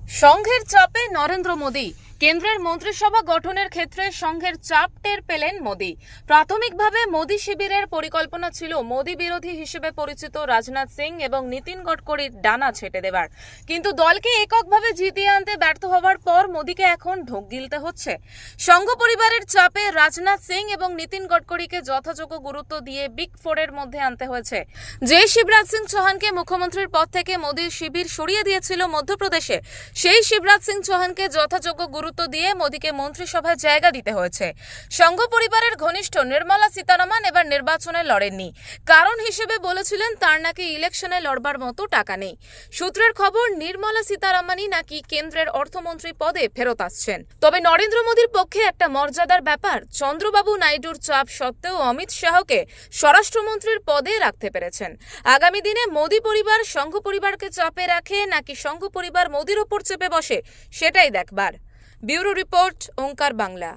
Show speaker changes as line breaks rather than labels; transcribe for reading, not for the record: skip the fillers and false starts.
সংঘের চাপে নরেন্দ্র মোদী। কেন্দ্রের মন্ত্রিসভা গঠনের ক্ষেত্রে সংঘের চাপ টের পেলেন মোদী। প্রাথমিকভাবে মোদী শিবিরের পরিকল্পনা ছিল মোদী বিরোধী হিসেবে পরিচিত রাজনাথ সিং এবং নীতিন গডকরির ডানা ছেঁটে দেবার, কিন্তু দলকে এককভাবে জিতিয়ে আনতে ব্যর্থ হওয়ার পর মোদীকে এখন ঢোক গিলতে হচ্ছে। সংঘ পরিবারের চাপে রাজনাথ সিং এবং নীতিন গডকরিকে যথাযোগ্য গুরুত্ব দিয়ে বিগ ফোরের মধ্যে আনতে হয়েছে। যে শিবরাজ সিং চৌহানকে মুখ্যমন্ত্রীর পদ থেকে মোদীর শিবির সরিয়ে দিয়েছিল মধ্যপ্রদেশে, সেই শিবরাজ সিং চৌহানকে যথাযোগ্য গুরুত্ব দিয়ে মোদীকে মন্ত্রিসভায় জায়গা দিতে হয়েছে। সংঘ পরিবারের ঘনিষ্ঠ নির্মলা সীতারামন এবার নির্বাচনে লড়েননি। কারণ হিসেবে বলেছিলেন তার নাকি ইলেকশনে লড়বার মতো টাকা নেই। সূত্রের খবর, নির্মলা সীতারামনই নাকি কেন্দ্রের অর্থমন্ত্রী পদে ফেরত আসছেন। তবে নরেন্দ্র মোদীর পক্ষে একটা মর্যাদার ব্যাপার, চন্দ্রবাবু নাইডুর চাপ সত্ত্বেও অমিত শাহকে স্বরাষ্ট্রমন্ত্রীর পদে রাখতে পেরেছেন। আগামী দিনে মোদী পরিবার সংঘ পরিবারকে চাপে রাখে নাকি সংঘ পরিবার মোদীর ওপর চেপে বসে, সেটাই দেখবার। ব্যুরো রিপোর্ট, ওঙ্কার বাংলা।